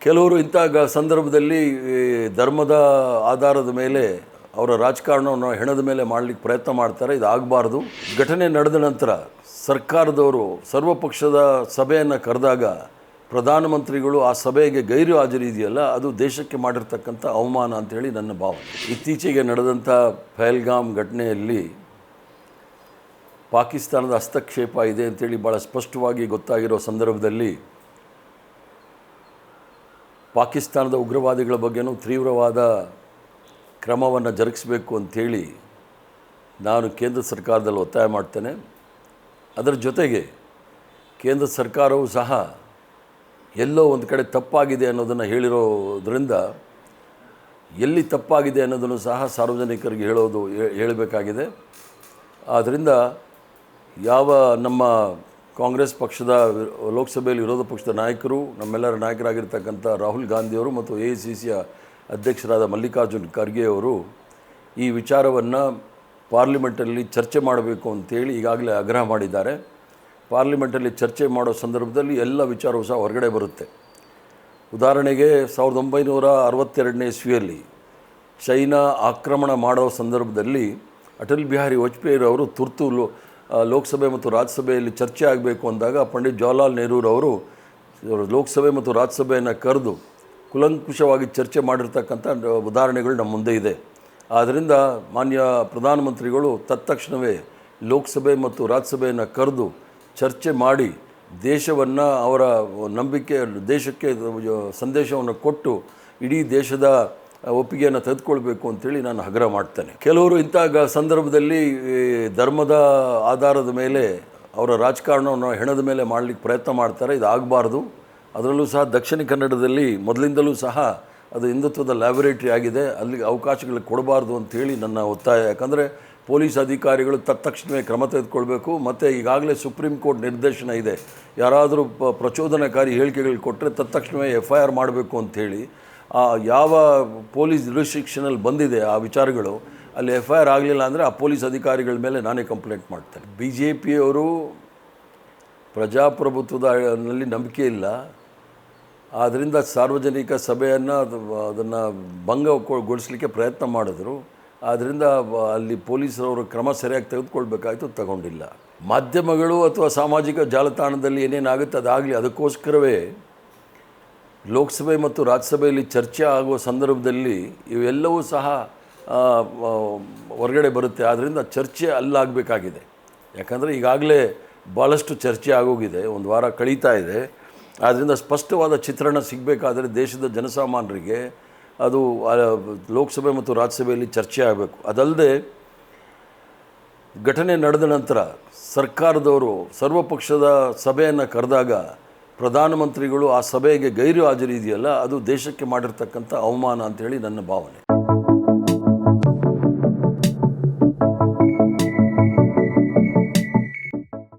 ಕೆಲವರು ಇಂಥ ಸಂದರ್ಭದಲ್ಲಿ ಧರ್ಮದ ಆಧಾರದ ಮೇಲೆ ಅವರ ರಾಜಕಾರಣವನ್ನು ಹೆಣದ ಮೇಲೆ ಮಾಡಲಿಕ್ಕೆ ಪ್ರಯತ್ನ ಮಾಡ್ತಾರೆ. ಇದು ಆಗಬಾರ್ದು. ಘಟನೆ ನಡೆದ ನಂತರ ಸರ್ಕಾರದವರು ಸರ್ವಪಕ್ಷದ ಸಭೆಯನ್ನು ಕರೆದಾಗ ಪ್ರಧಾನಮಂತ್ರಿಗಳು ಆ ಸಭೆಗೆ ಗೈರು ಹಾಜರಿ ಇದೆಯಲ್ಲ, ಅದು ದೇಶಕ್ಕೆ ಮಾಡಿರ್ತಕ್ಕಂಥ ಅವಮಾನ ಅಂಥೇಳಿ ನನ್ನ ಭಾವನೆ. ಇತ್ತೀಚೆಗೆ ನಡೆದಂಥ ಪಹಲ್ಗಾಮ್ ಘಟನೆಯಲ್ಲಿ ಪಾಕಿಸ್ತಾನದ ಹಸ್ತಕ್ಷೇಪ ಇದೆ ಅಂಥೇಳಿ ಭಾಳ ಸ್ಪಷ್ಟವಾಗಿ ಗೊತ್ತಾಗಿರೋ ಸಂದರ್ಭದಲ್ಲಿ ಪಾಕಿಸ್ತಾನದ ಉಗ್ರವಾದಿಗಳ ಬಗ್ಗೆನೂ ತೀವ್ರವಾದ ಕ್ರಮವನ್ನು ಜರುಗಿಸಬೇಕು ಅಂಥೇಳಿ ನಾನು ಕೇಂದ್ರ ಸರ್ಕಾರದಲ್ಲಿ ಒತ್ತಾಯ ಮಾಡ್ತೇನೆ. ಅದರ ಜೊತೆಗೆ ಕೇಂದ್ರ ಸರ್ಕಾರವು ಸಹ ಎಲ್ಲೋ ಒಂದು ಕಡೆ ತಪ್ಪಾಗಿದೆ ಅನ್ನೋದನ್ನು ಹೇಳಿರೋದ್ರಿಂದ ಎಲ್ಲಿ ತಪ್ಪಾಗಿದೆ ಅನ್ನೋದನ್ನು ಸಹ ಸಾರ್ವಜನಿಕರಿಗೆ ಹೇಳಬೇಕಾಗಿದೆ. ಆದ್ದರಿಂದ ಯಾವ ನಮ್ಮ ಕಾಂಗ್ರೆಸ್ ಪಕ್ಷದ ಲೋಕಸಭೆಯಲ್ಲಿ ವಿರೋಧ ಪಕ್ಷದ ನಾಯಕರು, ನಮ್ಮೆಲ್ಲರ ನಾಯಕರಾಗಿರ್ತಕ್ಕಂಥ ರಾಹುಲ್ ಗಾಂಧಿಯವರು ಮತ್ತು AICCಯ ಅಧ್ಯಕ್ಷರಾದ ಮಲ್ಲಿಕಾರ್ಜುನ್ ಖರ್ಗೆಯವರು ಈ ವಿಚಾರವನ್ನು ಪಾರ್ಲಿಮೆಂಟಲ್ಲಿ ಚರ್ಚೆ ಮಾಡಬೇಕು ಅಂತೇಳಿ ಈಗಾಗಲೇ ಆಗ್ರಹ ಮಾಡಿದ್ದಾರೆ. ಪಾರ್ಲಿಮೆಂಟಲ್ಲಿ ಚರ್ಚೆ ಮಾಡೋ ಸಂದರ್ಭದಲ್ಲಿ ಎಲ್ಲ ವಿಚಾರವೂ ಸಹ ಹೊರಗಡೆ ಬರುತ್ತೆ. ಉದಾಹರಣೆಗೆ 1962ನೇ ಇಸ್ವಿಯಲ್ಲಿ ಚೈನಾ ಆಕ್ರಮಣ ಮಾಡೋ ಸಂದರ್ಭದಲ್ಲಿ ಅಟಲ್ ಬಿಹಾರಿ ವಾಜಪೇಯಿರವರು ತುರ್ತು ಲೋಕಸಭೆ ಮತ್ತು ರಾಜ್ಯಸಭೆಯಲ್ಲಿ ಚರ್ಚೆ ಆಗಬೇಕು ಅಂದಾಗ ಪಂಡಿತ್ ಜವಾಹರ್ಲಾಲ್ ನೆಹರೂರವರು ಲೋಕಸಭೆ ಮತ್ತು ರಾಜ್ಯಸಭೆಯನ್ನು ಕರೆದು ಕುಲಂಕುಷವಾಗಿ ಚರ್ಚೆ ಮಾಡಿರ್ತಕ್ಕಂಥ ಉದಾಹರಣೆಗಳು ನಮ್ಮ ಮುಂದೆ ಇದೆ. ಆದ್ದರಿಂದ ಮಾನ್ಯ ಪ್ರಧಾನಮಂತ್ರಿಗಳು ತತ್ಕ್ಷಣವೇ ಲೋಕಸಭೆ ಮತ್ತು ರಾಜ್ಯಸಭೆಯನ್ನು ಕರೆದು ಚರ್ಚೆ ಮಾಡಿ ದೇಶವನ್ನು ಅವರ ದೇಶಕ್ಕೆ ಸಂದೇಶವನ್ನು ಕೊಟ್ಟು ಇಡೀ ದೇಶದ ಒಪ್ಪಿಗೆಯನ್ನು ತೆಗೆದುಕೊಳ್ಬೇಕು ಅಂತೇಳಿ ನಾನು ಆಗ್ರಹ ಮಾಡ್ತೇನೆ. ಕೆಲವರು ಇಂಥ ಸಂದರ್ಭದಲ್ಲಿ ಧರ್ಮದ ಆಧಾರದ ಮೇಲೆ ಅವರ ರಾಜಕಾರಣವನ್ನು ಹೆಣದ ಮೇಲೆ ಮಾಡಲಿಕ್ಕೆ ಪ್ರಯತ್ನ ಮಾಡ್ತಾರೆ. ಇದು ಆಗಬಾರ್ದು. ಅದರಲ್ಲೂ ಸಹ ದಕ್ಷಿಣ ಕನ್ನಡದಲ್ಲಿ ಮೊದಲಿಂದಲೂ ಸಹ ಅದು ಹಿಂದುತ್ವದ ಲ್ಯಾಬೊರೇಟರಿ ಆಗಿದೆ. ಅಲ್ಲಿಗೆ ಅವಕಾಶಗಳು ಕೊಡಬಾರ್ದು ಅಂಥೇಳಿ ನನ್ನ ಒತ್ತಾಯ. ಯಾಕಂದರೆ ಪೊಲೀಸ್ ಅಧಿಕಾರಿಗಳು ತತ್ಕ್ಷಣವೇ ಕ್ರಮ ತೆಗೆದುಕೊಳ್ಬೇಕು. ಮತ್ತು ಈಗಾಗಲೇ ಸುಪ್ರೀಂ ಕೋರ್ಟ್ ನಿರ್ದೇಶನ ಇದೆ, ಯಾರಾದರೂ ಪ್ರಚೋದನಕಾರಿ ಹೇಳಿಕೆಗಳು ಕೊಟ್ಟರೆ ತತ್ಕ್ಷಣವೇ FIR ಮಾಡಬೇಕು ಅಂಥೇಳಿ. ಯಾವ ಪೊಲೀಸ್ ರಿಸ್ಟ್ರಿಕ್ಷನಲ್ಲಿ ಬಂದಿದೆ ಆ ವಿಚಾರಗಳು, ಅಲ್ಲಿ FIR ಆಗಲಿಲ್ಲ ಅಂದರೆ ಆ ಪೊಲೀಸ್ ಅಧಿಕಾರಿಗಳ ಮೇಲೆ ನಾನೇ ಕಂಪ್ಲೇಂಟ್ ಮಾಡ್ತೇನೆ. BJPಯವರು ಪ್ರಜಾಪ್ರಭುತ್ವದಲ್ಲಿ ನಂಬಿಕೆ ಇಲ್ಲ. ಆದ್ದರಿಂದ ಸಾರ್ವಜನಿಕ ಸಭೆಯನ್ನು ಅದನ್ನು ಭಂಗಗೊಳಿಸಲಿಕ್ಕೆ ಪ್ರಯತ್ನ ಮಾಡಿದ್ರು. ಆದ್ದರಿಂದ ಅಲ್ಲಿ ಪೊಲೀಸರವರು ಕ್ರಮ ಸರಿಯಾಗಿ ತೆಗೆದುಕೊಳ್ಬೇಕಾಯಿತು, ತಗೊಂಡಿಲ್ಲ. ಮಾಧ್ಯಮಗಳು ಅಥವಾ ಸಾಮಾಜಿಕ ಜಾಲತಾಣದಲ್ಲಿ ಏನೇನಾಗುತ್ತೆ ಅದಾಗಲಿ. ಅದಕ್ಕೋಸ್ಕರವೇ ಲೋಕಸಭೆ ಮತ್ತು ರಾಜ್ಯಸಭೆಯಲ್ಲಿ ಚರ್ಚೆ ಆಗುವ ಸಂದರ್ಭದಲ್ಲಿ ಇವೆಲ್ಲವೂ ಸಹ ಹೊರಗಡೆ ಬರುತ್ತೆ. ಆದ್ದರಿಂದ ಚರ್ಚೆ ಅಲ್ಲಾಗಬೇಕಾಗಿದೆ. ಯಾಕಂದರೆ ಈಗಾಗಲೇ ಭಾಳಷ್ಟು ಚರ್ಚೆ ಆಗೋಗಿದೆ, ಒಂದು ವಾರ ಕಳೀತಾ ಇದೆ. ಆದ್ದರಿಂದ ಸ್ಪಷ್ಟವಾದ ಚಿತ್ರಣ ಸಿಗಬೇಕಾದರೆ ದೇಶದ ಜನಸಾಮಾನ್ಯರಿಗೆ ಅದು ಲೋಕಸಭೆ ಮತ್ತು ರಾಜ್ಯಸಭೆಯಲ್ಲಿ ಚರ್ಚೆ ಆಗಬೇಕು. ಅದಲ್ಲದೆ ಘಟನೆ ನಡೆದ ನಂತರ ಸರ್ಕಾರದವರು ಸರ್ವಪಕ್ಷದ ಸಭೆಯನ್ನು ಕರೆದಾಗ ಪ್ರಧಾನಮಂತ್ರಿಗಳು ಆ ಸಭೆಗೆ ಗೈರು ಹಾಜರಿ ಇದೆಯಲ್ಲ, ಅದು ದೇಶಕ್ಕೆ ಮಾಡಿರ್ತಕ್ಕಂಥ ಅವಮಾನ ಅಂಥೇಳಿ ನನ್ನ ಭಾವನೆ.